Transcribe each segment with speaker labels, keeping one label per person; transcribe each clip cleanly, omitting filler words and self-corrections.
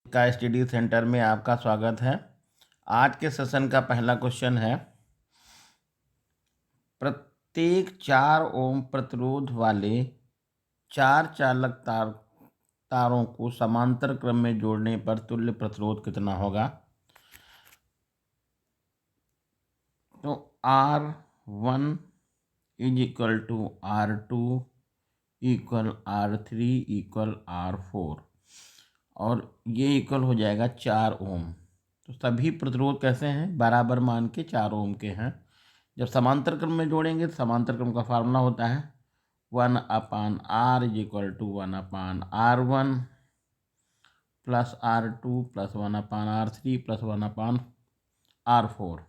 Speaker 1: का study centre में आपका स्वागत है। आज के सेशन का पहला क्वेश्चन है, प्रत्येक 4 ओम प्रतिरोध वाले 4 चालक तारों को समांतर क्रम में जोड़ने पर तुल्य प्रतिरोध कितना होगा? तो R1 is equal to R2 equal R3 equal R4 और ये इक्वल हो जाएगा 4 ओम। तो सभी प्रतिरोध कैसे हैं? बराबर मान के 4 ओम के हैं। जब समांतर क्रम में जोड़ेंगे तो समांतर क्रम का फार्मूला होता है 1/R is equal to 1/R1 plus R2 plus 1/R3 plus 1/R4।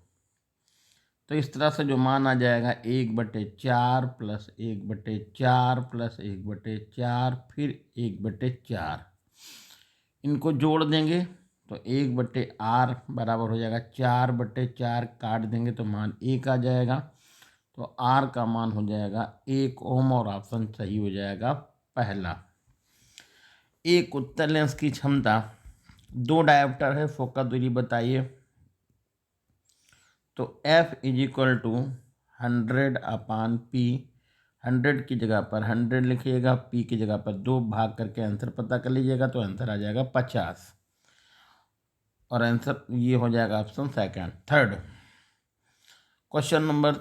Speaker 1: तो इस तरह से जो मान आ जाएगा 1/4 प्लस 1/4 प्लस 1/4 फिर 1/4। इनको जोड़ देंगे तो 1/R बराबर हो जाएगा 4/4, काट देंगे तो मान 1 आ जाएगा। तो R का मान हो जाएगा 1 ओम और ऑप्शन सही हो जाएगा पहला। एक उत्तल लेंस की क्षमता, 2 डायोप्टर है, फोकस दूरी बताइए। तो F is equal to 100/P, 100 की जगह पर 100 लिखिएगा, P की जगह पर 2 भाग करके आंसर पता कर लीजिएगा। तो आंसर आ जाएगा 50 और आंसर ये हो जाएगा option second. Third question number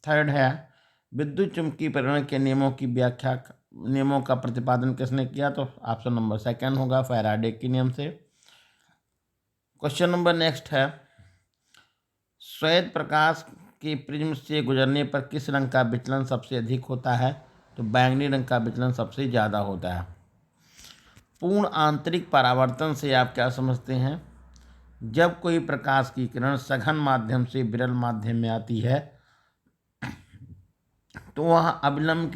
Speaker 1: third है, विद्युत चुंबकीय प्रेरण के नियमों का प्रतिपादन किसने किया? तो ऑप्शन नंबर सेकंड होगा, फैराडे के नियम से। क्वेश्चन नंबर नेक्स्ट है, श्वेत प्रकाश के प्रिज्म से गुजरने पर किस रंग का विचलन सबसे अधिक होता है? तो बैंगनी रंग का विचलन सबसे ज़्यादा होता है। पूर्ण आंतरिक परावर्तन से आप क्या समझते हैं? जब कोई प्रकाश की किरण सघन माध्यम से विरल माध्यम में आती है तो वह अविलंब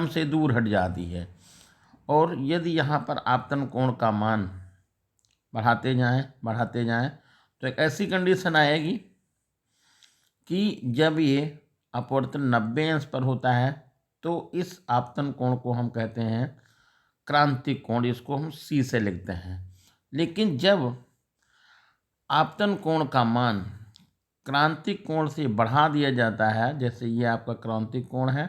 Speaker 1: से दूर हट जाती है, और यदि यहाँ पर आपतन कोण का मान बढ़ाते जाएं तो एक ऐसी कंडीशन आएगी कि जब ये अपवर्तन 90 अंश पर होता है तो इस आपतन कोण को हम कहते हैं क्रांतिक कोण, इसको हम C से लिखते हैं। लेकिन जब आपतन कोण का मान क्रांतिक कोण से बढ़ा दिया जाता है, जैसे ये आपका क्रांतिक कोण है,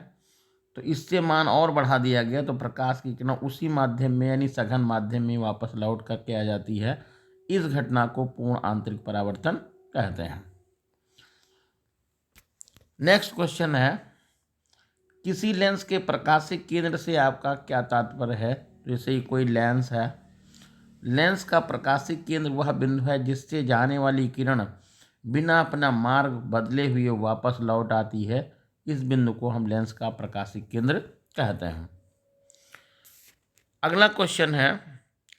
Speaker 1: तो इससे मान और बढ़ा दिया गया तो प्रकाश की किरण उसी माध्यम में यानी सघन माध्यम में वापस लौट करके आ जाती है। इस घटना को पूर्ण आंतरिक परावर्तन कहते हैं। नेक्स्ट क्वेश्चन है, किसी लेंस के प्रकाशिक केंद्र से आपका क्या तात्पर्य है? जैसे ही कोई लेंस है, लेंस का प्रकाशिक केंद्र वह बिंदु है जिससे जाने वाली किरण बिना अपना मार्ग बदले हुए वापस लौट आती है। इस बिंदु को हम लेंस का प्रकाशिक केंद्र कहते हैं। अगला क्वेश्चन है,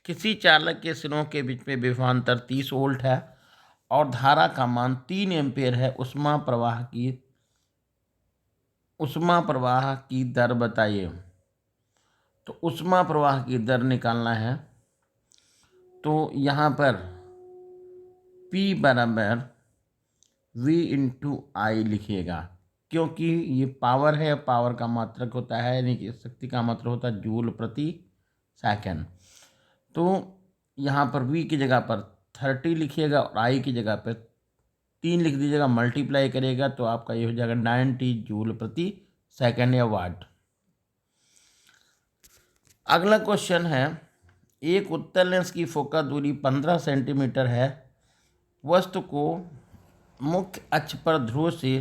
Speaker 1: किसी चालक के सिरों के बीच में विभवांतर 30 वोल्ट है और धारा का मान 3 एम्पीयर है। उष्मा प्रवाह की दर बताइए। तो उष्मा प्रवाह की दर निकालना है तो यहाँ पर P बराबर V/I लिखिएगा, क्योंकि ये पावर है, पावर का मात्रक होता है यानी कि शक्ति का मात्रक होता है जूल प्रति सेकंड। तो यहाँ पर V की जगह पर 30 लिखिएगा और I की जगह पर 3 लिख दीजिएगा, मल्टीप्लाई करेगा तो आपका ये हो जाएगा 90 जूल प्रति सेकंड या वाट। अगला क्वेश्चन है, एक उत्तल लेंस की फोकस दूरी 15 सेंटीमीटर है। वस्तु को मुख्य अक्ष पर ध्रुव से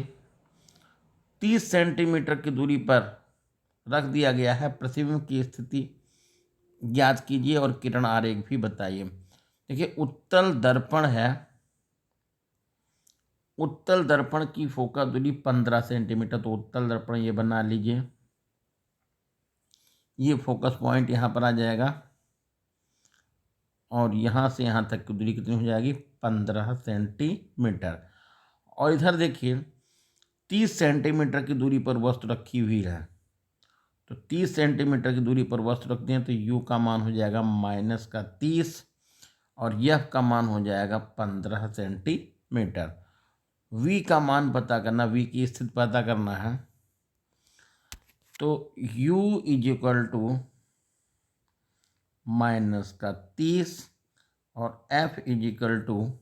Speaker 1: 30 सेंटीमीटर की दूरी पर रख दिया गया है। प्रतिबिंब की स्थिति ज्ञात कीजिए और किरण आरेख भी बताइए। देखिए, उत्तल दर्पण है, उत्तल दर्पण की फोकस दूरी 15 सेंटीमीटर, तो उत्तल दर्पण ये बना लीजिए। ये फोकस पॉइंट यहाँ पर आ जाएगा और यहाँ से यहाँ तक की दूरी कितनी हो जाएगी? 15 सेंटीमीटर। और इधर देखिए 30 सेंटीमीटर की दूरी पर वस्तु रखी हुई है, तो 30 सेंटीमीटर की दूरी पर वस्तु रखते हैं तो U का मान हो जाएगा -30 और यह का मान हो जाएगा 15 सेंटीमीटर। V का मान पता करना, V की स्थिति पता करना है तो U is equal to minus का 30 और F इजिकल टू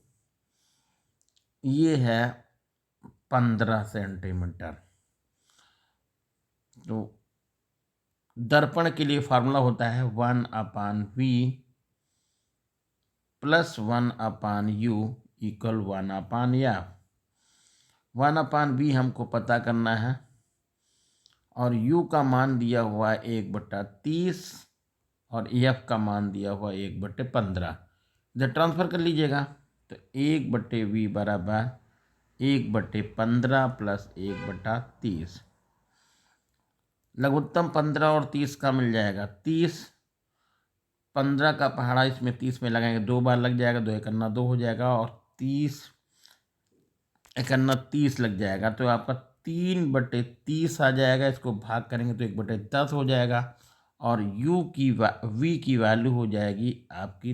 Speaker 1: ये है 15 सेंटीमीटर। तो दर्पण के लिए फार्मूला होता है 1/V plus 1/U equal 1/F। 1/V हमको पता करना है और U का मान दिया हुआ है 1/30 और F का मान दिया हुआ 1/15। इधर ट्रांसफर कर लीजिएगा तो 1/V बराबर 1/15 प्लस 1/30। लघुत्तम 15 और 30 का मिल जाएगा 30। 15 का पहाड़ा इसमें 30 में लगाएंगे, 2 बार लग जाएगा, 2 एकन्ना 2 हो जाएगा और 30 एकन्ना 30 लग जाएगा। तो आपका 3/30 आ जाएगा। इसको भाग करेंगे तो 1/10 हो जाएगा और V की वैल्यू हो जाएगी आपकी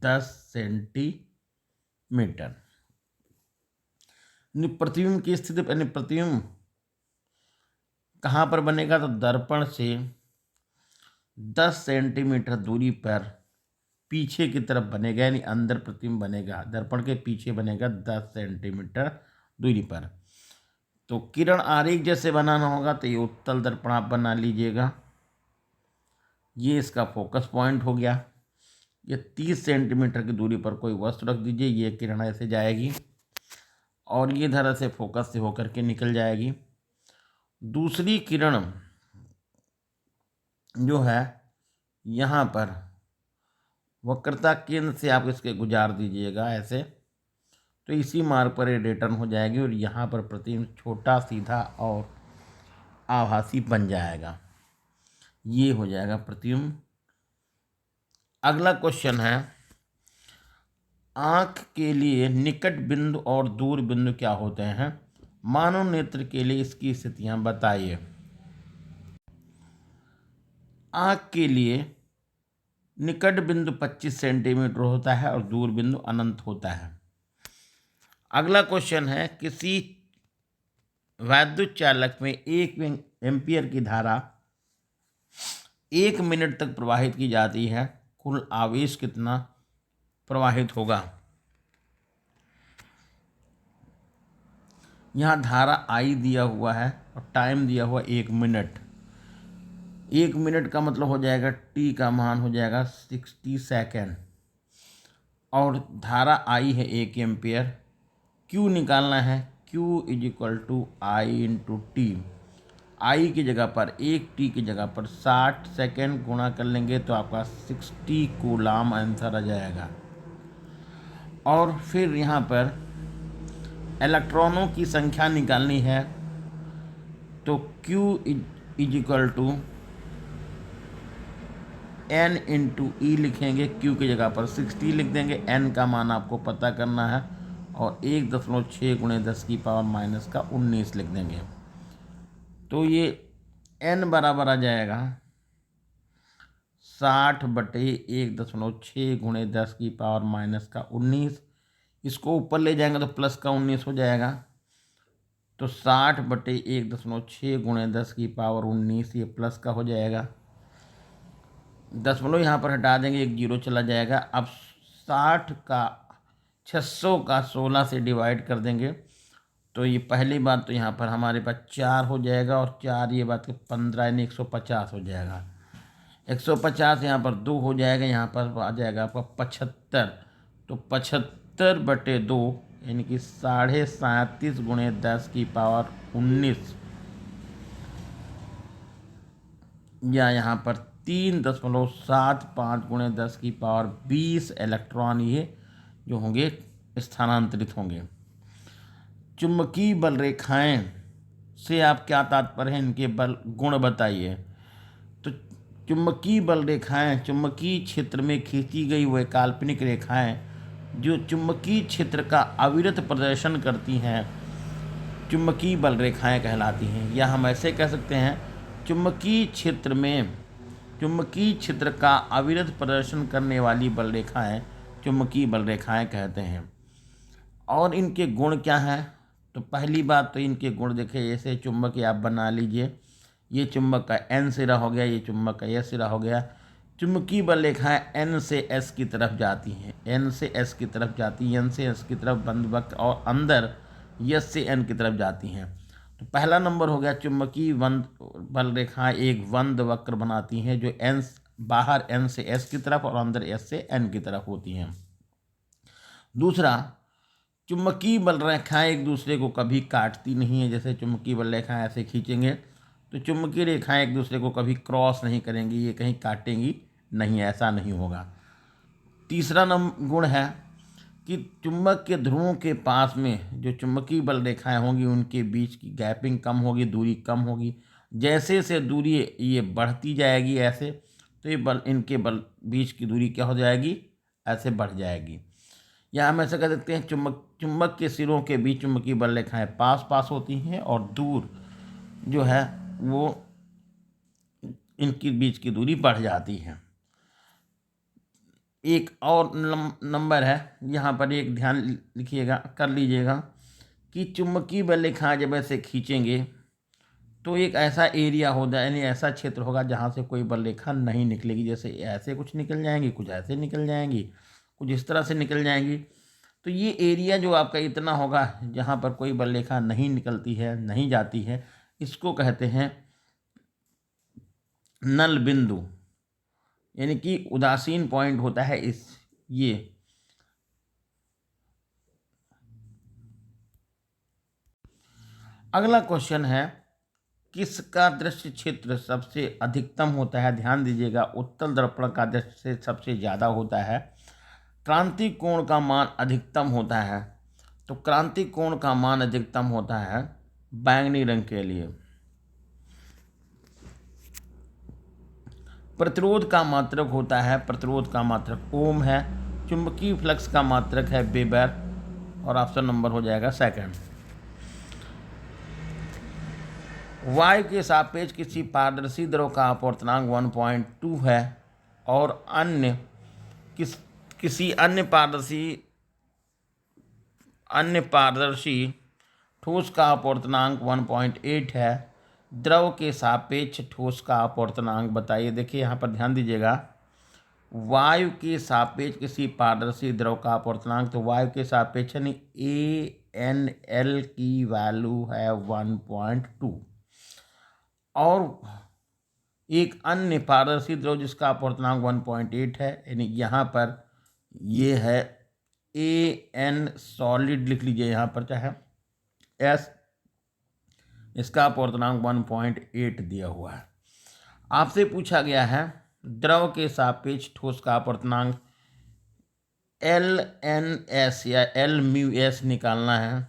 Speaker 1: 10 सेंटीमीटर। प्रतिबिंब की स्थिति प्रतिबिंब कहाँ पर बनेगा? तो दर्पण से 10 सेंटीमीटर दूरी पर पीछे की तरफ बनेगा, यानी अंदर प्रतिबिंब बनेगा। दर्पण के पीछे बनेगा 10 सेंटीमीटर दूरी पर। तो किरण आरेख जैसे बनाना होगा तो ये उत्तल दर्पण आप बना लीजिएगा। ये इसका फोकस पॉइंट हो गया। ये 30 सेंटीमीटर की दूरी पर कोई वस्तु रख दीजिए, ये किरण ऐसे जाएगी और ये धरा से फोकस से होकर के निकल जाएगी। दूसरी किरण जो है यहाँ पर वक्रता केंद्र से आप इसके गुजार दीजिएगा ऐसे, तो इसी मार्ग पर ये रिटर्न हो जाएगी और यहाँ पर प्रतिबिंब छोटा, सीधा और आभासी बन जाएगा। ये हो जाएगा प्रतिबिंब। अगला क्वेश्चन है, आँख के लिए निकट बिंदु और दूर बिंदु क्या होते हैं? मानव नेत्र के लिए इसकी स्थितियां बताइए। आँख के लिए निकट बिंदु 25 सेंटीमीटर होता है और दूर बिंदु अनंत होता है। अगला क्वेश्चन है, किसी वैद्युत चालक में 1 एम्पियर की धारा 1 मिनट तक प्रवाहित की जाती है, कुल आवेश कितना प्रवाहित होगा? यहाँ धारा I दिया हुआ है और टाइम दिया हुआ 1 मिनट। 1 मिनट का मतलब हो जाएगा T का मान हो जाएगा 60 सेकेंड और धारा I है 1 एम्पियर। Q निकालना है, Q is equal to I into T. I की जगह पर 1T की जगह पर 60 सेकेंड गुणा कर लेंगे तो आपका 60 कूलाम आंसर आ जाएगा। और फिर यहाँ पर इलेक्ट्रॉनों की संख्या निकालनी है तो Q is equal to N into E लिखेंगे। Q की जगह पर 60 लिख देंगे, N का मान आपको पता करना है और 1.6 गुणे 10 की पावर माइनस का 19 लिख देंगे। तो ये N बराबर आ जाएगा 60/1.6 गुणे 10 की पावर माइनस का 19। इसको ऊपर ले जाएंगे तो प्लस का 19 हो जाएगा। तो 60/1.6 गुणे 10 की पावर 19 ये प्लस का हो जाएगा। दशमलव यहाँ पर हटा देंगे, 1 जीरो चला जाएगा। अब 60 का 600 का 16 से डिवाइड कर देंगे तो ये पहली बात तो यहाँ पर हमारे पास 4 हो जाएगा और 4 ये बात 15 यानी 150 हो जाएगा। 150 यहाँ पर 2 हो जाएगा, यहाँ पर आ जाएगा आपका 75। तो 75/2 यानी कि 37.5 गुणे 10 की पावर 19 या यहाँ पर 3.75 गुणे 10 की पावर 20 इलेक्ट्रॉन ये जो होंगे स्थानांतरित होंगे। चुंबकीय बल रेखाएं से आप क्या तात्पर्य है, इनके बल गुण बताइए। तो चुंबकीय बल रेखाएं चुंबकीय क्षेत्र में खींची गई वह काल्पनिक रेखाएं जो चुंबकीय क्षेत्र का अविरत प्रदर्शन करती हैं, चुंबकीय बल रेखाएं कहलाती हैं। या हम ऐसे कह सकते हैं, चुंबकीय क्षेत्र का अविरत प्रदर्शन करने वाली बल रेखाएं चुंबकीय बल रेखाएं कहते हैं। और इनके गुण क्या हैं? तो पहली बात तो इनके गुण देखिए, जैसे चुंबक आप बना लीजिए, ये चुंबक का N सिरा हो गया, ये चुंबक का S सिरा हो गया। चुंबकीय बल रेखाएं N से S की तरफ जाती हैं, N से S की तरफ जाती हैं, N से S की तरफ बंद वक्र, और अंदर S से N की तरफ जाती हैं। तो पहला नंबर हो गया, चुंबकीय बल रेखाएं एक बंद वक्र बनाती हैं जो बाहर N से S की तरफ और अंदर S से N की तरफ होती हैं। दूसरा, चुंबकीय बल रेखाएं एक दूसरे को कभी काटती नहीं है। जैसे चुंबकीय बल रेखाएं ऐसे खींचेंगे तो चुंबकीय रेखाएं एक दूसरे को कभी क्रॉस नहीं करेंगी, ये कहीं काटेंगी नहीं, ऐसा नहीं होगा। तीसरा गुण है कि चुंबक के ध्रुवों के पास में जो चुंबकीय बल रेखाएं होंगी उनके बीच की गैपिंग कम होगी, दूरी कम होगी। जैसे से दूरी ये बढ़ती जाएगी ऐसे, तो ये इनके बीच की दूरी क्या हो जाएगी, ऐसे बढ़ जाएगी। या हम ऐसा कह सकते हैं, चुंबक के सिरों के बीच चुंबकीय बल रेखाएं पास पास होती हैं और दूर जो है वो इनके बीच की दूरी बढ़ जाती है। एक और नंबर है, यहाँ पर एक ध्यान लिखिएगा, कर लीजिएगा कि चुंबकीय बल रेखाएं जब ऐसे खींचेंगे तो एक ऐसा एरिया होगा, यानी ऐसा क्षेत्र होगा जहाँ से कोई बल रेखा नहीं निकलेगी। जैसे ऐसे कुछ निकल जाएंगी, कुछ ऐसे निकल जाएंगी, कुछ इस तरह से निकल जाएंगी। तो ये एरिया जो आपका इतना होगा जहाँ पर कोई बल रेखा नहीं निकलती है, नहीं जाती है, इसको कहते हैं नल बिंदु, यानी कि उदासीन पॉइंट होता है ये। अगला क्वेश्चन है, किसका दृश्य क्षेत्र सबसे अधिकतम होता है? ध्यान दीजिएगा, उत्तल दर्पण का दृश्य सबसे ज़्यादा होता है। क्रांति कोण का मान अधिकतम होता है। तो क्रांति कोण का मान अधिकतम होता है बैंगनी रंग के लिए। प्रतिरोध का मात्रक होता है, प्रतिरोध का मात्रक ओम है। चुंबकीय फ्लक्स का मात्रक है वेबर, और ऑप्शन नंबर हो जाएगा सेकंड। वायु के सापेक्ष किसी पारदर्शी द्रव का अपवर्तनांक 1.2 है और किसी अन्य पारदर्शी ठोस का अपवर्तनांक 1.8 है। द्रव के सापेक्ष ठोस का अपवर्तनांक बताइए। देखिए यहाँ पर ध्यान दीजिएगा, वायु के सापेक्ष किसी पारदर्शी द्रव का अपवर्तनांक, तो वायु के सापेक्ष यानी ANL की वैल्यू है 1.2, और एक अन्य पारदर्शी द्रव जिसका अपवर्तनांक 1.8 है, यानी यहाँ पर ये है AN सॉलिड लिख लीजिए यहाँ पर, चाहे S, इसका अपवर्तनांक 1.8 दिया हुआ है। आपसे पूछा गया है द्रव के सापेक्ष ठोस का अपवर्तनांक LNS या LμS निकालना है,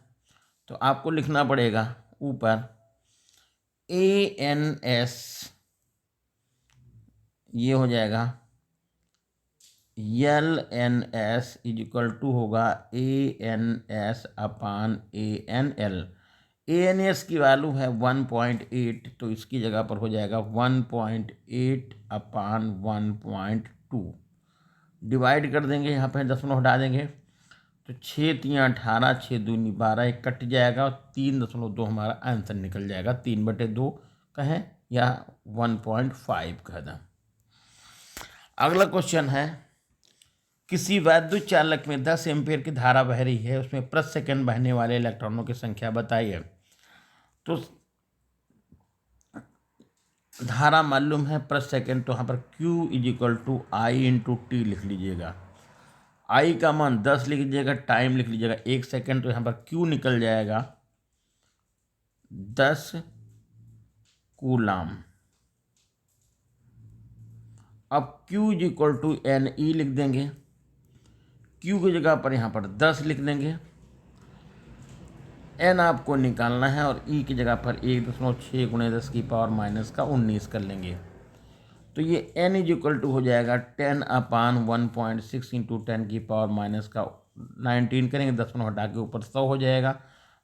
Speaker 1: तो आपको लिखना पड़ेगा ऊपर ANS, ये हो जाएगा LNS इक्वल टू होगा ANS अपान ANL। ANS की वैल्यू है 1.8, तो इसकी जगह पर हो जाएगा 1.8 अपान 1.2। डिवाइड कर देंगे, यहाँ पर दशमलव हटा देंगे, तो 6×3 = 18, 6×2 = 12, एक कट जाएगा और 3.2 हमारा आंसर निकल जाएगा। 3/2 कहें या 1.5 कह दें। अगला क्वेश्चन है, किसी वैद्युत चालक में 10 एम्पीयर की धारा बह रही है, उसमें प्रति सेकंड बहने वाले इलेक्ट्रॉनों की संख्या बताइए। तो धारा मालूम है प्रति सेकंड, तो यहाँ पर Q = I/T लिख लीजिएगा। I का मान 10 लिख लीजिएगा, टाइम लिख लीजिएगा 1 सेकंड, तो यहाँ पर Q निकल जाएगा 10 कूलाम। अब Q = NE लिख देंगे, Q की जगह पर यहाँ पर 10 लिख देंगे, N आपको निकालना है और E की जगह पर 1.6 × 10⁻⁻19 कर लेंगे। तो ये N = हो जाएगा 10/1.6 × 10⁻⁻19 करेंगे, दशमलव हटा के ऊपर 100 हो जाएगा,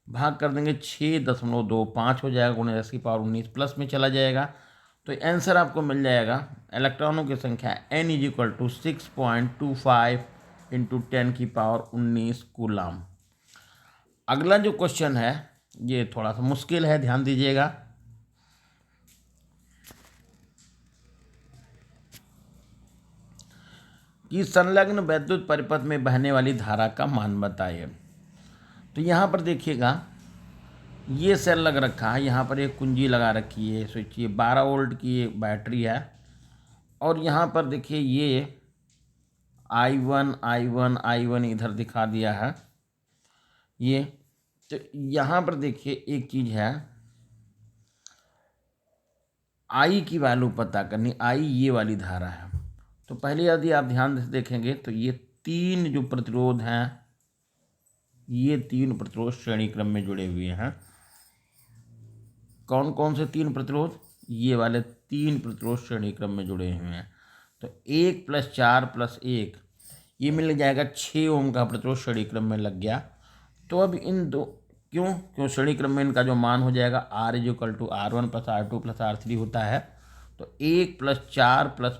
Speaker 1: भाग कर देंगे 6.25 हो जाएगा, × 10⁻19 प्लस में चला जाएगा, तो आंसर आपको मिल जाएगा इलेक्ट्रॉनों की संख्या N = 6.25 × 10⁻19 कूलाम। अगला जो क्वेश्चन है ये थोड़ा सा मुश्किल है, ध्यान दीजिएगा। कि संलग्न वैद्युत परिपथ में बहने वाली धारा का मान बताइए। तो यहाँ पर देखिएगा, ये सेल लग रखा है, यहाँ पर एक कुंजी लगा रखी है, स्विच, ये 12 वोल्ट की एक बैटरी है। और यहाँ पर देखिए ये I1 इधर दिखा दिया है ये। तो यहाँ पर देखिए एक चीज़ है, आई की वैल्यू पता करनी। आई ये वाली धारा है। तो पहले यदि आप ध्यान से देखेंगे तो ये 3 जो प्रतिरोध हैं, ये 3 प्रतिरोध श्रेणी क्रम में जुड़े हुए हैं। कौन कौन से 3 प्रतिरोध? ये वाले 3 प्रतिरोध श्रेणी क्रम में जुड़े हुए हैं। तो 1 + 4 + 1 ये मिल जाएगा 6 ओम का प्रतिरोध श्रेणी क्रम में लग गया। तो अब इन दो क्यों श्रेणी क्रम में इनका जो मान हो जाएगा R = R1 + R2 + R3 होता है। तो 1 + 4 +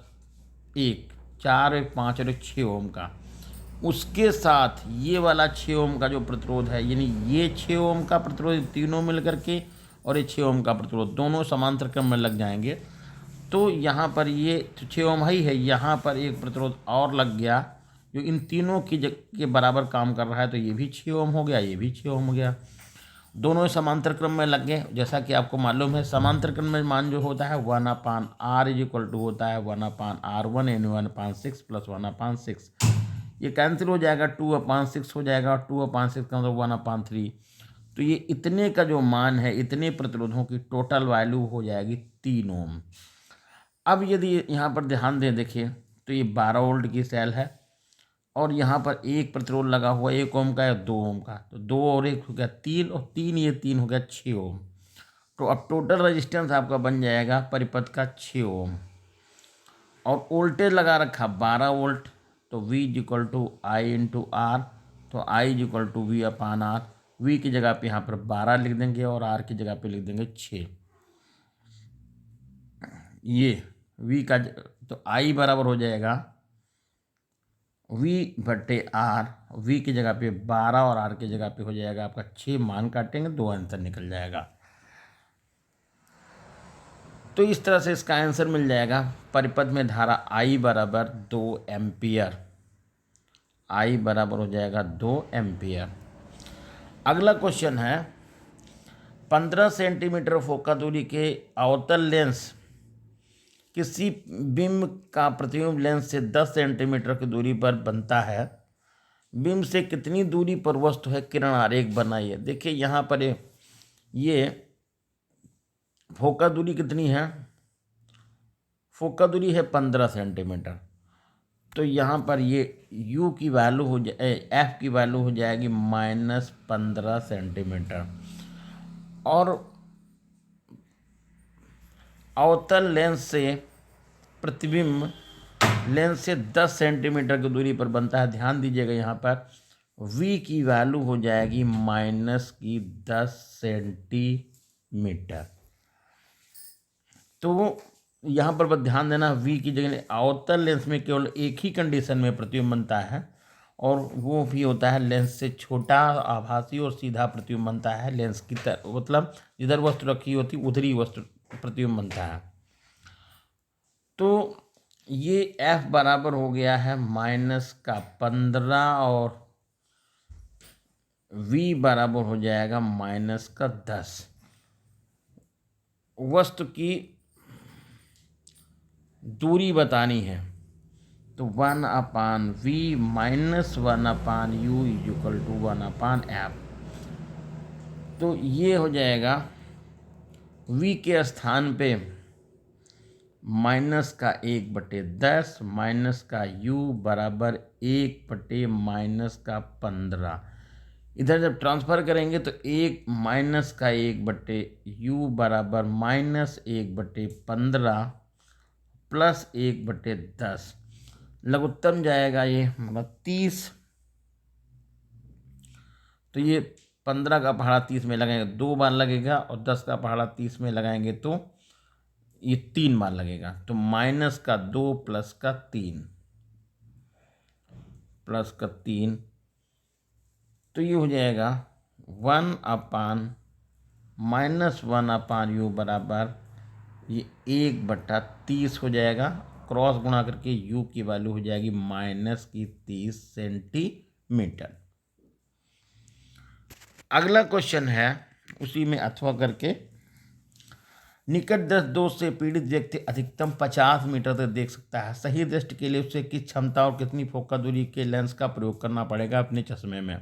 Speaker 1: 1, 4 1 5 और 6 ओम का, उसके साथ ये वाला 6 ओम का जो प्रतिरोध है, यानी ये 6 ओम का प्रतिरोध तीनों मिल करके और ये 6 ओम का प्रतिरोध दोनों समांतर क्रम में लग जाएंगे। तो यहाँ पर ये 6 ओम ही है, यहाँ पर एक प्रतिरोध और लग गया जो इन तीनों के बराबर काम कर रहा है। तो ये भी 6 ओम हो गया, ये भी 6 ओम हो गया, दोनों समांतर क्रम में लग गए। जैसा कि आपको मालूम है समांतर क्रम में मान जो होता है 1/R = होता है 1/R1 N1/6 + 1/6। ये कैंसिल हो जाएगा, 2/6 हो जाएगा, 2/6 का मतलब 1/3। तो ये इतने का जो मान है, इतने प्रतिरोधों की टोटल वैल्यू हो जाएगी 3 ओम। अब यदि यहाँ पर ध्यान दें, देखिए तो ये 12 वोल्ट की सेल है और यहाँ पर एक प्रतिरोध लगा हुआ 1 ओम का या 2 ओम का। तो 2 और 1 हो गया 3 और 3 ये 3 हो गया 6 ओम। तो अब टोटल रेजिस्टेंस आपका बन जाएगा परिपथ का 6 ओम। और वोल्टेज लगा रखा 12 वोल्ट। तो V = I × R। तो I = V/R। V की जगह पे यहाँ पर 12 लिख देंगे और R की जगह पे लिख देंगे 6। ये V का तो I बराबर हो जाएगा V/R। V की जगह पे 12 और R की जगह पे हो जाएगा आपका 6। मान काटेंगे 2 आंसर निकल जाएगा। तो इस तरह से इसका आंसर मिल जाएगा। परिपथ में धारा I = 2 एम्पियर। I बराबर हो जाएगा 2 एम्पियर। अगला क्वेश्चन है, 15 सेंटीमीटर फोकस दूरी के अवतल लेंस किसी बिंब का प्रतिबिंब लेंस से 10 सेंटीमीटर की दूरी पर बनता है। बिंब से कितनी दूरी पर वस्तु है, किरण आरेख बनाइए। देखिए यहाँ पर ये फोकस दूरी कितनी है, फोकस दूरी है 15 सेंटीमीटर। तो यहाँ पर ये U की वैल्यू हो जाए, F की वैल्यू हो जाएगी -15 सेंटीमीटर। और अवतल लेंस से प्रतिबिंब लेंस से 10 सेंटीमीटर की दूरी पर बनता है। ध्यान दीजिएगा यहाँ पर V की वैल्यू हो जाएगी -10 सेंटीमीटर। तो यहाँ पर बस ध्यान देना, V की जगह अवतल लेंस में केवल एक ही कंडीशन में प्रतिबिंब बनता है और वो भी होता है लेंस से छोटा, आभासी और सीधा प्रतिबिंब बनता है। लेंस की तरह मतलब जिधर वस्तु रखी होती उधर ही वस्तु प्रतिबिंब बनता है। तो ये F बराबर हो गया है -15 और V बराबर हो जाएगा -10। वस्तु की दूरी बतानी है तो 1/V - 1/U = 1/F। तो ये हो जाएगा V के स्थान पे -1/10 -U = 1/-15। इधर जब ट्रांसफ़र करेंगे तो 1/(1/U) = -1/15 + 1/10। लघुत्तम जाएगा ये मतलब 30। तो ये 15 का पहाड़ा 30 में लगाएंगे 2 बार लगेगा और 10 का पहाड़ा 30 में लगाएंगे तो ये 3 बार लगेगा। तो -2 + 3 तो ये हो जाएगा 1/(-1/U) बराबर ये 1/30 हो जाएगा क्रॉस गुणा करके यू की वैल्यू हो जाएगी -30 सेंटीमीटर। अगला क्वेश्चन है उसी में अथवा करके, निकट दोस्त से पीड़ित व्यक्ति अधिकतम 50 मीटर तक देख सकता है। सही दृष्टि के लिए उसे किस क्षमता और कितनी फोकस दूरी के लेंस का प्रयोग करना पड़ेगा अपने चश्मे में?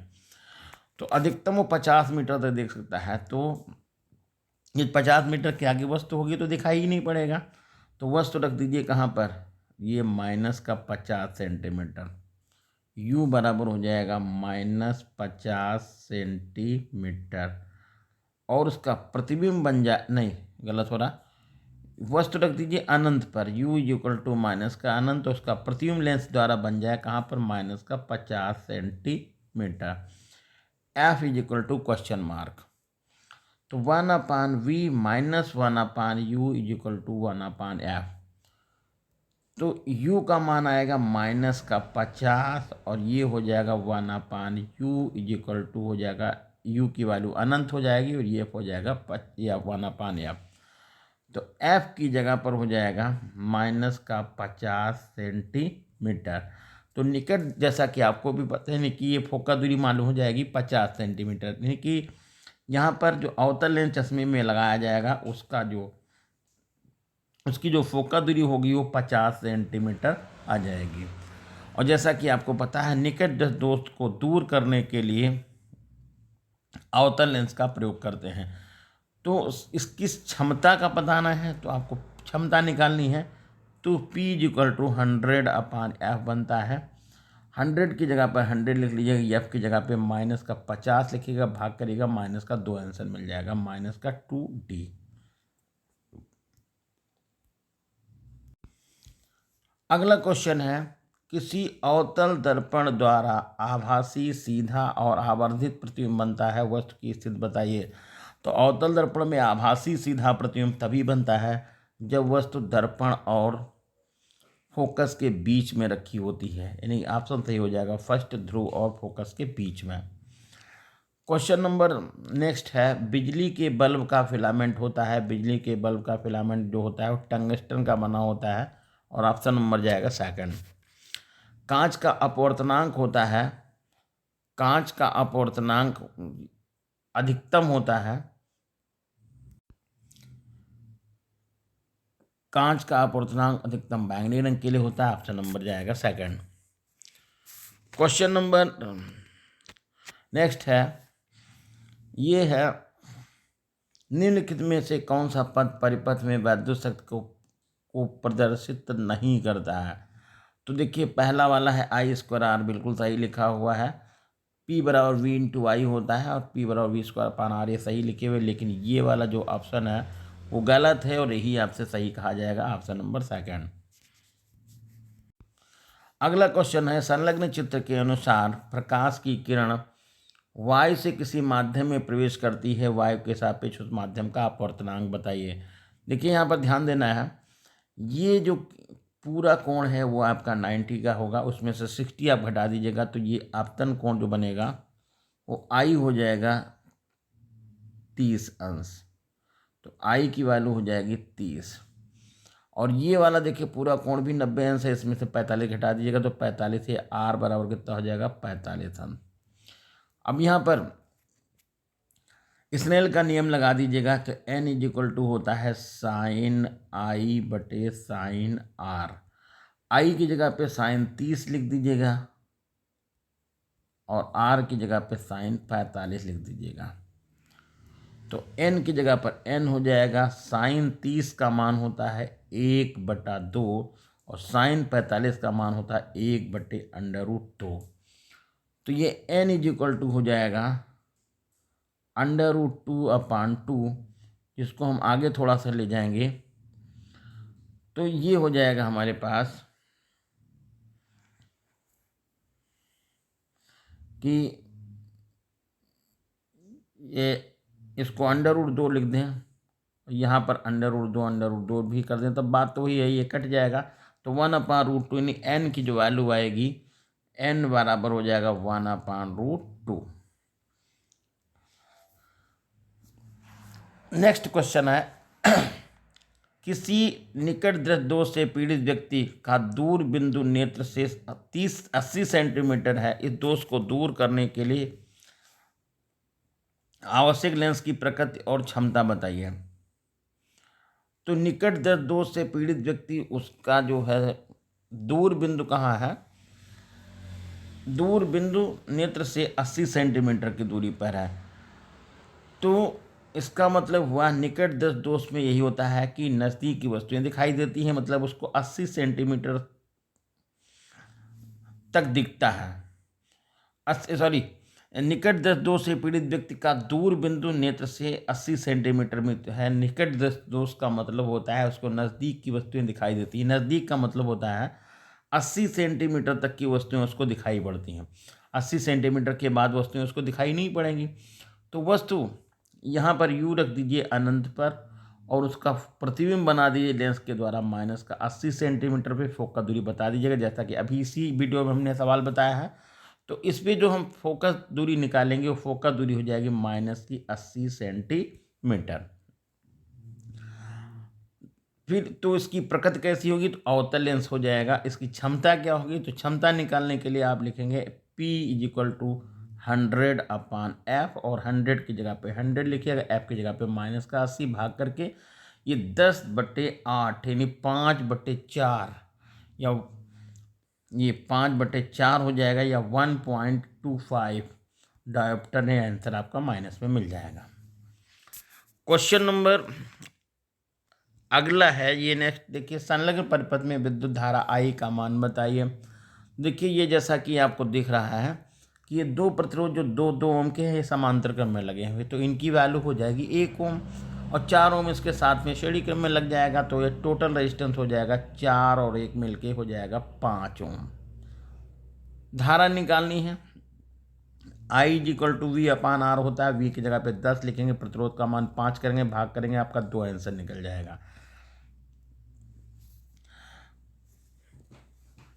Speaker 1: तो अधिकतम वो 50 मीटर तक देख सकता है, तो ये 50 मीटर के आगे वस्तु होगी तो दिखाई ही नहीं पड़ेगा। तो वस्तु रख दीजिए कहाँ पर, ये -50 सेंटीमीटर, u बराबर हो जाएगा -50 सेंटीमीटर। और उसका प्रतिबिंब बन जाए, नहीं गलत हो रहा, वस्तु रख दीजिए अनंत पर, u इक्वल टू माइनस का अनंत, तो उसका प्रतिबिंब लेंस द्वारा बन जाए कहाँ पर, -50 centimetre. f is equal to question mark, तो 1/v -1/u is equal to 1/f। तो u का मान आएगा -50 और ये हो जाएगा 1/u इज इक्वल टू हो जाएगा, u की वैल्यू अनंत हो जाएगी और ये हो जाएगा 1/f। तो f की जगह पर हो जाएगा -50 सेंटीमीटर। तो निकट, जैसा कि आपको भी पता है कि ये फोकस दूरी मालूम हो जाएगी 50 सेंटीमीटर, यानी कि यहाँ पर जो अवतल लेंस चश्मे में लगाया जाएगा उसकी जो फोकस दूरी होगी वो 50 सेंटीमीटर आ जाएगी। और जैसा कि आपको पता है निकट दोस्त को दूर करने के लिए अवतल लेंस का प्रयोग करते हैं। तो इसकी क्षमता का बताना है तो आपको क्षमता निकालनी है, तो P = 100/f बनता है। 100 की जगह पर 100 लिख लीजिएगा, f की जगह पे -50 लिखिएगा, भाग करिएगा -2 आंसर मिल जाएगा, -2d। अगला क्वेश्चन है, किसी अवतल दर्पण द्वारा आभासी सीधा और आवर्धित प्रतिबिंब बनता है, वस्तु की स्थिति बताइए। तो अवतल दर्पण में आभासी सीधा प्रतिबिंब तभी बनता है जब वस्तु दर्पण और फोकस के बीच में रखी होती है, यानी ऑप्शन सही हो जाएगा, फर्स्ट ध्रुव और फोकस के बीच में। क्वेश्चन नंबर नेक्स्ट है, बिजली के बल्ब का फिलामेंट होता है, बिजली के बल्ब का फिलामेंट जो होता है वो टंगस्टन का बना होता है और ऑप्शन नंबर जाएगा सेकंड। कांच का अपवर्तनांक होता है, कांच का अपवर्तनांक अधिकतम होता है, कांच का अपवर्तनांक अधिकतम बैंगनी रंग के लिए होता है, ऑप्शन नंबर जाएगा सेकंड। क्वेश्चन नंबर नेक्स्ट है, ये है, निम्नलिखित में से कौन सा पद परिपथ में वैद्युत शक्ति को प्रदर्शित नहीं करता है? तो देखिए पहला वाला है I²R, बिल्कुल सही लिखा हुआ है। P = V × I होता है और P = V²/R, ये सही लिखे हुए, लेकिन ये वाला जो ऑप्शन है वो गलत है और यही आपसे सही कहा जाएगा, ऑप्शन नंबर सेकंड। अगला क्वेश्चन है, संलग्न चित्र के अनुसार प्रकाश की किरण वायु से किसी माध्यम में प्रवेश करती है, वायु के सापेक्ष उस माध्यम का अपवर्तनांक बताइए। देखिए यहाँ पर ध्यान देना है, ये जो पूरा कोण है वो आपका 90 का होगा, उसमें से 60 आप घटा दीजिएगा तो ये आपतन कोण जो बनेगा वो I हो जाएगा 30 अंश, तो I की वैल्यू हो जाएगी 30। और ये वाला देखिए पूरा कोण भी 90 अंश है, इसमें से 45 घटा दीजिएगा तो 45 से R बराबर कितना हो जाएगा, 45 अंश। अब यहाँ पर स्नेल का नियम लगा दीजिएगा, तो N = होता है sin I/sin R। I की जगह पे sin 30 लिख दीजिएगा और R की जगह पे sin 45 लिख दीजिएगा। तो N की जगह पर N हो जाएगा, sin 30 का मान होता है 1/2 और sin 45 का मान होता है 1/√2। तो ये N = हो जाएगा √2/2, जिसको हम आगे थोड़ा सा ले जाएंगे तो ये हो जाएगा हमारे पास कि ये इसको √2 लिख दें, यहाँ पर √2 भी कर दें, तब बात तो वही है, ये कट जाएगा। तो 1/√2 यानी N की जो वैल्यू आएगी, N बराबर हो जाएगा 1/√2। नेक्स्ट क्वेश्चन है, किसी निकट दृष्ट दोष से पीड़ित व्यक्ति का दूर बिंदु नेत्र से 30-80 सेंटीमीटर है। इस दोष को दूर करने के लिए आवश्यक लेंस की प्रकृति और क्षमता बताइए। तो निकट दृष्ट दोष से पीड़ित व्यक्ति, उसका जो है दूर बिंदु कहाँ है, दूर बिंदु नेत्र से 80 सेंटीमीटर की दूरी पर है। तो इसका मतलब हुआ निकट दृष्ट दोष में यही होता है कि नज़दीक की वस्तुएं दिखाई देती हैं, मतलब उसको 80 सेंटीमीटर तक दिखता है। निकट दृष्ट दोष से पीड़ित व्यक्ति का दूर बिंदु नेत्र से 80 सेंटीमीटर में है। निकट दृष्ट दोष का मतलब होता है उसको नज़दीक की वस्तुएं दिखाई देती हैं। नज़दीक का मतलब होता है 80 सेंटीमीटर तक की वस्तुएं उसको दिखाई पड़ती हैं। 80 सेंटीमीटर के बाद वस्तुएं उसको दिखाई नहीं पड़ेंगी। तो वस्तु यहाँ पर यू रख दीजिए अनंत पर और उसका प्रतिबिंब बना दीजिए लेंस के द्वारा माइनस का 80 सेंटीमीटर पे फोकस दूरी बता दीजिएगा, जैसा कि अभी इसी वीडियो में हमने सवाल बताया है। तो इस पे जो हम फोकस दूरी निकालेंगे वो फोकस दूरी हो जाएगी माइनस की 80 सेंटीमीटर। फिर तो इसकी प्रकृति कैसी होगी, तो अवतल लेंस हो जाएगा। इसकी क्षमता क्या होगी, तो क्षमता निकालने के लिए आप लिखेंगे P = 100/f और 100 की जगह पे 100 लिखिएगा, f की जगह पे माइनस का 80 भाग करके ये 10/8 यानी 5/4 या ये 5/4 हो जाएगा या 1.25 डायोप्टर है। आंसर आपका माइनस में मिल जाएगा। क्वेश्चन नंबर अगला है ये नेक्स्ट देखिए, संलग्न परिपथ में विद्युत धारा I का मान बताइए। देखिए ये जैसा कि आपको दिख रहा है कि ये दो प्रतिरोध जो 2 ओम के हैं ये समांतर क्रम में लगे हुए, तो इनकी वैल्यू हो जाएगी 1 ओम और 4 ओम इसके साथ में श्रेणी क्रम में लग जाएगा। तो ये टोटल रेजिस्टेंस हो जाएगा 4 और 1 मिलके हो जाएगा 5 ओम। धारा निकालनी है। I = V/R होता है। V की जगह पे 10 लिखेंगे, प्रतिरोध का मान 5 करेंगे, भाग करेंगे, आपका 2 आंसर निकल जाएगा।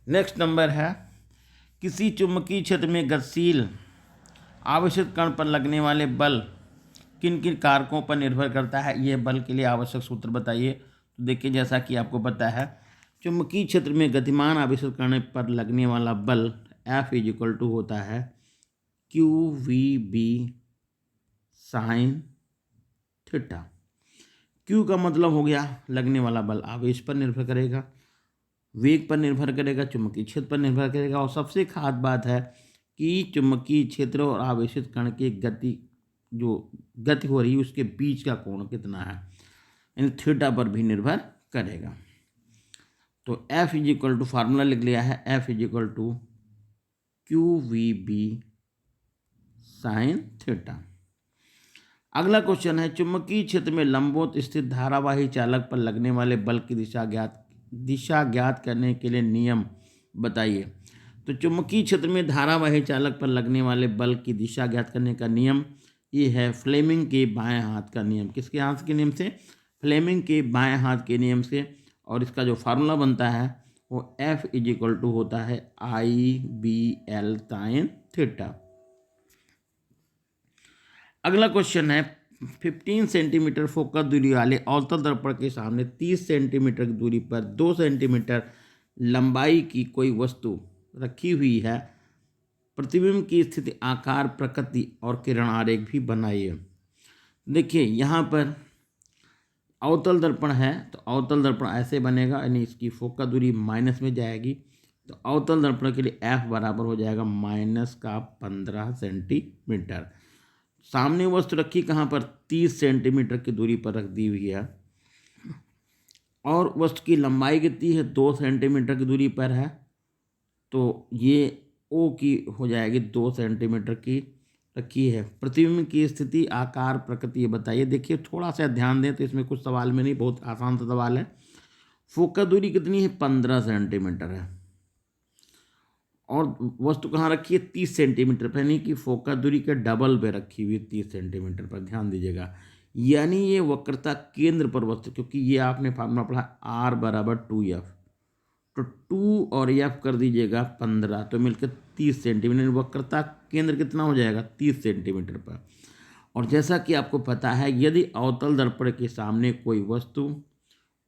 Speaker 1: नेक्स्ट नंबर है, किसी चुंबकीय क्षेत्र में गतिशील आवेशित कण पर लगने वाले बल किन किन कारकों पर निर्भर करता है। यह बल के लिए आवश्यक सूत्र बताइए। तो देखिए जैसा कि आपको पता है चुंबकीय क्षेत्र में गतिमान आवेशित कण पर लगने वाला बल F = होता है QVB sin थीटा। Q का मतलब हो गया लगने वाला बल आवेश पर निर्भर करेगा, वेग पर निर्भर करेगा, चुंबकीय क्षेत्र पर निर्भर करेगा और सबसे खास बात है कि चुंबकीय क्षेत्र और आवेशित कण की गति हो रही है उसके बीच का कोण कितना है, यानी थीटा पर भी निर्भर करेगा। तो F = फार्मूला लिख लिया है, F = QVB sin थीटा। अगला क्वेश्चन है, चुंबकीय क्षेत्र में लंबवत स्थित धारावाही चालक पर लगने वाले बल की दिशा ज्ञात करने के लिए नियम बताइए। तो चुंबकीय क्षेत्र में धारावाही चालक पर लगने वाले बल की दिशा ज्ञात करने का नियम ये है फ्लेमिंग के बाएं हाथ का नियम। किसके हाथ के नियम से, फ्लेमिंग के बाएं हाथ के नियम से। और इसका जो फार्मूला बनता है वो F = होता है IBL sin थीटा। अगला क्वेश्चन है, 15 सेंटीमीटर फोकस दूरी वाले अवतल दर्पण के सामने 30 सेंटीमीटर की दूरी पर 2 सेंटीमीटर लंबाई की कोई वस्तु रखी हुई है। प्रतिबिंब की स्थिति, आकार, प्रकृति और किरण आरेख भी बनाइए। देखिए यहाँ पर अवतल दर्पण है तो अवतल दर्पण ऐसे बनेगा, यानी इसकी फोकस दूरी माइनस में जाएगी। तो अवतल दर्पण के लिए F बराबर हो जाएगा -15 सेंटीमीटर। सामने वस्तु रखी कहाँ पर, 30 सेंटीमीटर की दूरी पर रख दी हुई है और वस्तु की लंबाई कितनी है, 2 सेंटीमीटर की दूरी पर है। तो ये O की हो जाएगी 2 सेंटीमीटर की रखी है। प्रतिबिंब की स्थिति, आकार, प्रकृति ये बताइए। देखिए थोड़ा सा ध्यान दें तो इसमें कुछ सवाल में नहीं, बहुत आसान सा सवाल है। फोकस दूरी कितनी है, 15 सेंटीमीटर है और वस्तु कहाँ रखी है, 30 सेंटीमीटर पर, यानी कि फोकस दूरी के डबल पे रखी हुई है 30 सेंटीमीटर पर। ध्यान दीजिएगा, यानी ये वक्रता केंद्र पर वस्तु, क्योंकि ये आपने फार्मूला पढ़ा R = 2F, तो 2 और F कर दीजिएगा 15, तो मिलकर 30 सेंटीमीटर। वक्रता केंद्र कितना हो जाएगा, 30 सेंटीमीटर पर। और जैसा कि आपको पता है यदि अवतल दर्पण के सामने कोई वस्तु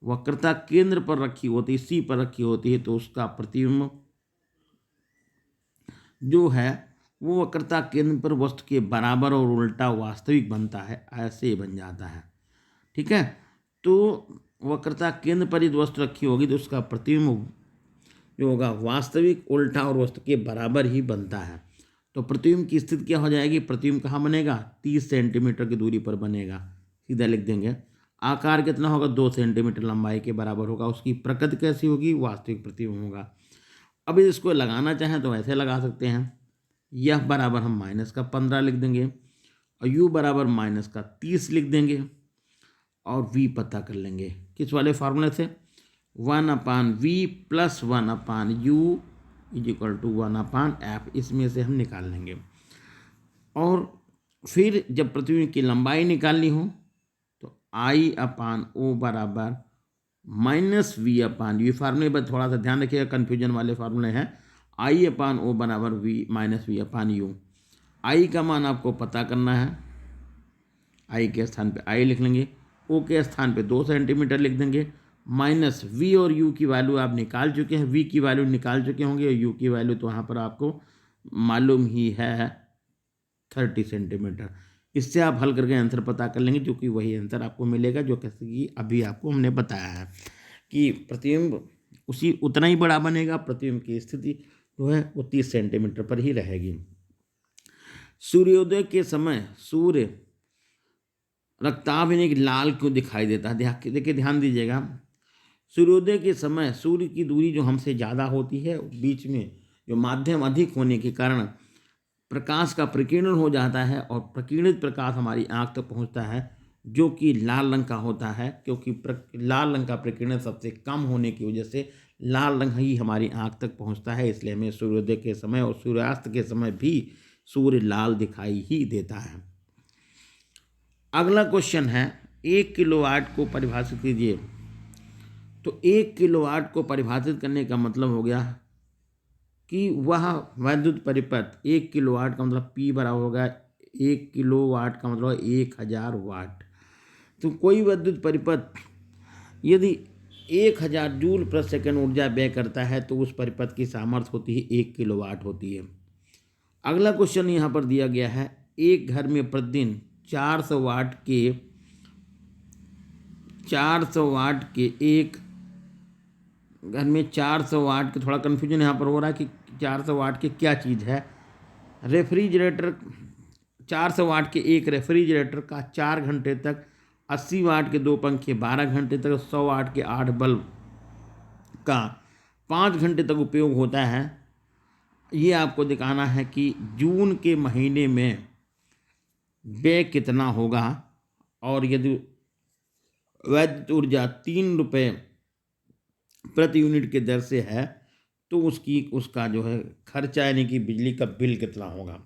Speaker 1: वक्रता केंद्र पर रखी होती है, सी पर रखी होती है, तो उसका प्रतिबिंब जो है वो वक्रता केंद्र पर वस्तु के बराबर और उल्टा वास्तविक बनता है, ऐसे बन जाता है। ठीक है, तो वक्रता केंद्र पर यदि वस्तु रखी होगी तो उसका प्रतिबिंब जो होगा वास्तविक, उल्टा और वस्तु के बराबर ही बनता है। तो प्रतिबिंब की स्थिति क्या हो जाएगी, प्रतिबिंब कहाँ बनेगा, 30 सेंटीमीटर की दूरी पर बनेगा, सीधा लिख देंगे। आकार कितना होगा, 2 सेंटीमीटर लंबाई के बराबर होगा। उसकी प्रकृति कैसी होगी, वास्तविक प्रतिबिंब होगा। अब इसको लगाना चाहें तो ऐसे लगा सकते हैं, यह बराबर हम -15 लिख देंगे और यू बराबर -30 लिख देंगे और v पता कर लेंगे किस वाले फार्मूले से, 1/v + 1/u = 1/f, इसमें से हम निकाल लेंगे। और फिर जब प्रतिबिंब की लंबाई निकालनी हो तो I/O बराबर -v/u, फार्मूले पर थोड़ा सा ध्यान रखिएगा, कन्फ्यूजन वाले फार्मूले हैं। I/O बराबर v-v/u। I का मान आपको पता करना है, I के स्थान पे I लिख लेंगे, O के स्थान पे 2 सेंटीमीटर लिख देंगे, माइनस V और U की वैल्यू आप निकाल चुके हैं, V की वैल्यू निकाल चुके होंगे और U की वैल्यू तो वहाँ पर आपको मालूम ही है 30 सेंटीमीटर। इससे आप हल करके आंसर पता कर लेंगे, जो कि वही आंसर आपको मिलेगा जो कि अभी आपको हमने बताया है कि प्रतिबिंब उतना ही बड़ा बनेगा, प्रतिबिंब की स्थिति जो है वो 30 सेंटीमीटर पर ही रहेगी। सूर्योदय के समय सूर्य रक्ताभ यानी कि लाल क्यों दिखाई देता है, देखिए ध्यान दीजिएगा। सूर्योदय के समय सूर्य की दूरी जो हमसे ज़्यादा होती है, बीच में जो माध्यम अधिक होने के कारण प्रकाश का प्रकीर्णन हो जाता है और प्रकीर्णित प्रकाश हमारी आँख तक पहुँचता है, जो कि लाल रंग का होता है, क्योंकि लाल रंग का प्रकीर्णन सबसे कम होने की वजह से लाल रंग ही हमारी आँख तक पहुँचता है। इसलिए हमें सूर्योदय के समय और सूर्यास्त के समय भी सूर्य लाल दिखाई ही देता है। अगला क्वेश्चन है, 1 किलोवाट को परिभाषित कीजिए। तो 1 किलोवाट को परिभाषित करने का मतलब हो गया कि वह वैद्युत परिपथ, 1 किलोवाट का मतलब P बराबर होगा 1 किलोवाट का मतलब 1000 वाट। तो कोई वैद्युत परिपथ यदि 1000 जूल प्रति सेकंड ऊर्जा व्यय करता है तो उस परिपथ की सामर्थ्य होती है 1 किलोवाट होती है। अगला क्वेश्चन यहाँ पर दिया गया है, एक घर में प्रतिदिन 400 वाट के एक घर में 400 वाट के, थोड़ा कन्फ्यूजन यहाँ पर हो रहा है कि 400 वाट के क्या चीज़ है। रेफ्रिजरेटर, 400 वाट के एक रेफ्रिजरेटर का 4 घंटे तक, 80 वाट के 2 पंखे 12 घंटे तक, 100 वाट के 8 बल्ब का 5 घंटे तक उपयोग होता है। ये आपको दिखाना है कि जून के महीने में व्यय कितना होगा, और यदि वैद्युत ऊर्जा 3 रुपये प्रति यूनिट के दर से है तो उसका जो है खर्चा यानी कि बिजली का बिल कितना होगा।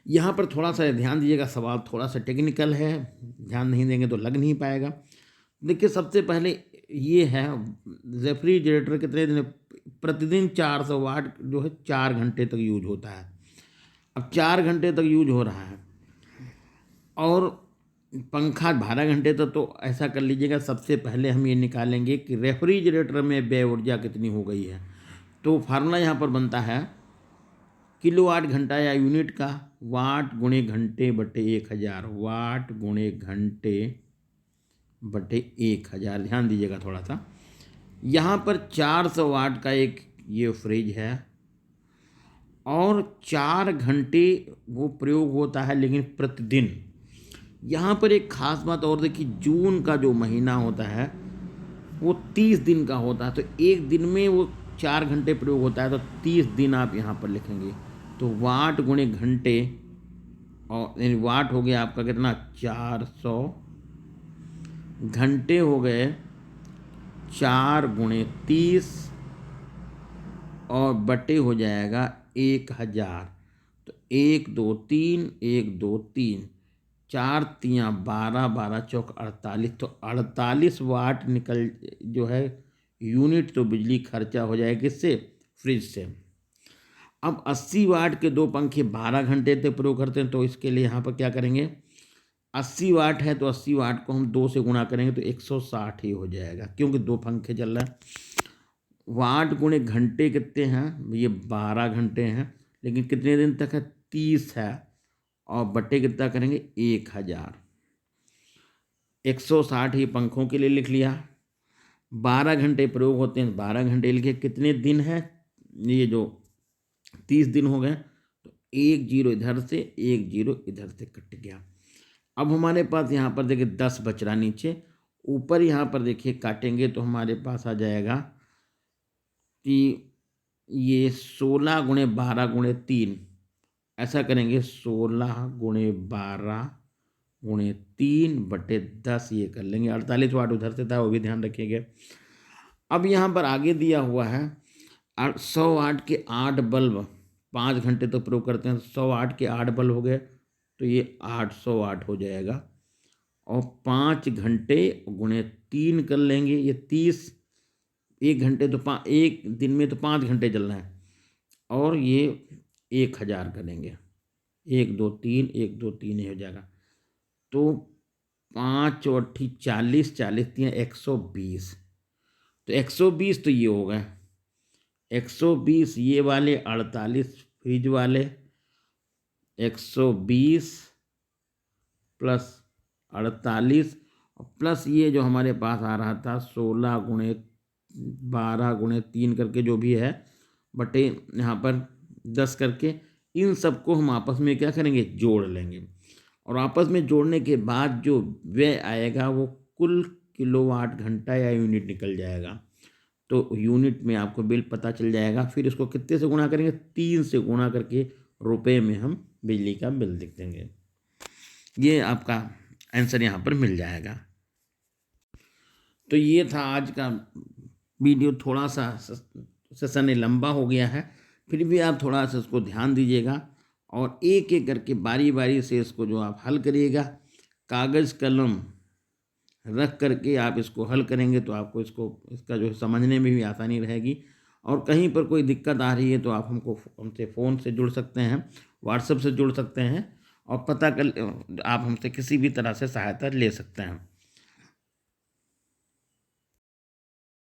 Speaker 1: यहाँ पर थोड़ा सा ध्यान दीजिएगा, सवाल थोड़ा सा टेक्निकल है, ध्यान नहीं देंगे तो लग नहीं पाएगा। देखिए सबसे पहले ये है, रेफ्रिजरेटर कितने दिन प्रतिदिन 400 वाट जो है 4 घंटे तक यूज होता है। अब 4 घंटे तक यूज हो रहा है और पंखा 12 घंटे तक, तो ऐसा कर लीजिएगा, सबसे पहले हम ये निकालेंगे कि रेफ्रिजरेटर में व्यय ऊर्जा कितनी हो गई है। तो फार्मूला यहाँ पर बनता है किलोवाट घंटा या यूनिट का, वाट गुणे घंटे बटे 1000, वाट गुणे घंटे बटे 1000। ध्यान दीजिएगा थोड़ा सा, यहाँ पर 400 वाट का एक ये फ्रिज है और 4 घंटे वो प्रयोग होता है, लेकिन प्रतिदिन। यहाँ पर एक खास बात और देखिए, जून का जो महीना होता है वो 30 दिन का होता है, तो एक दिन में वो 4 घंटे प्रयोग होता है, तो 30 दिन आप यहाँ पर लिखेंगे। तो वाट गुणे घंटे, और यानी वाट हो गया आपका कितना 400, घंटे हो गए 4 गुणे 30 और बटे हो जाएगा 1000। तो 1 2 3 1 2 3 4 3 12 12 चौक 48, तो 48 वाट निकल जो है यूनिट तो बिजली खर्चा हो जाएगा किससे, फ्रिज से। अब 80 वाट के 2 पंखे 12 घंटे तक प्रयोग करते हैं, तो इसके लिए यहाँ पर क्या करेंगे, 80 वाट है तो 80 वाट को हम 2 से गुणा करेंगे तो 160 ही हो जाएगा, क्योंकि 2 पंखे चल रहे हैं। वाट गुणे घंटे कितने हैं, ये 12 घंटे हैं, लेकिन कितने दिन तक है, 30 है, और बट्टे कितना करेंगे 1000। 160 ही पंखों के लिए लिख लिया। 12 घंटे प्रयोग होते हैं, 12 घंटे लिखे। कितने दिन है, ये जो 30 दिन हो गए, तो 1 0 इधर से 1 0 इधर से कट गया। अब हमारे पास यहाँ पर देखिए 10 बच रहा नीचे, ऊपर यहाँ पर देखिए काटेंगे तो हमारे पास आ जाएगा कि ये 16 गुणे 12 गुणे 3, ऐसा करेंगे 16 गुणे 12 गुणे 3 बटे 10, ये कर लेंगे। 48 वाट उधर से था, वो भी ध्यान रखिएगा। अब यहाँ पर आगे दिया हुआ है 100 वाट के 8 बल्ब 5 घंटे तक प्रयोग करते हैं। 100 वाट के 8 बल्ब हो गए तो ये 800 वाट हो जाएगा, और 5 घंटे गुणे 3 कर लेंगे, ये 30। 1 घंटे तो 1 दिन में तो 5 घंटे चलना है, और ये 1000 करेंगे। 1 2 3 1 2 3 ये हो जाएगा। तो 5 और 40, 40 3 120, तो 120 तो ये हो गए 120 ये वाले, 48 फ्रिज वाले, 120 प्लस 48 प्लस ये जो हमारे पास आ रहा था 16 गुणे 12 गुणे 3 करके जो भी है, बटे यहाँ पर 10 करके, इन सबको हम आपस में क्या करेंगे, जोड़ लेंगे। और आपस में जोड़ने के बाद जो व्यय आएगा वो कुल किलोवाट घंटा या यूनिट निकल जाएगा। तो यूनिट में आपको बिल पता चल जाएगा। फिर इसको कितने से गुणा करेंगे, 3 से गुणा करके रुपए में हम बिजली का बिल लिख देंगे। ये आपका आंसर यहाँ पर मिल जाएगा। तो ये था आज का वीडियो। थोड़ा सा सेशन लंबा हो गया है, फिर भी आप थोड़ा सा इसको ध्यान दीजिएगा, और एक एक करके बारी बारी से इसको जो आप हल करिएगा, कागज़ कलम रख करके आप इसको हल करेंगे तो आपको इसका जो समझने में भी आसानी रहेगी। और कहीं पर कोई दिक्कत आ रही है तो आप हमसे फ़ोन से जुड़ सकते हैं, व्हाट्सएप से जुड़ सकते हैं, और आप हमसे किसी भी तरह से सहायता ले सकते हैं।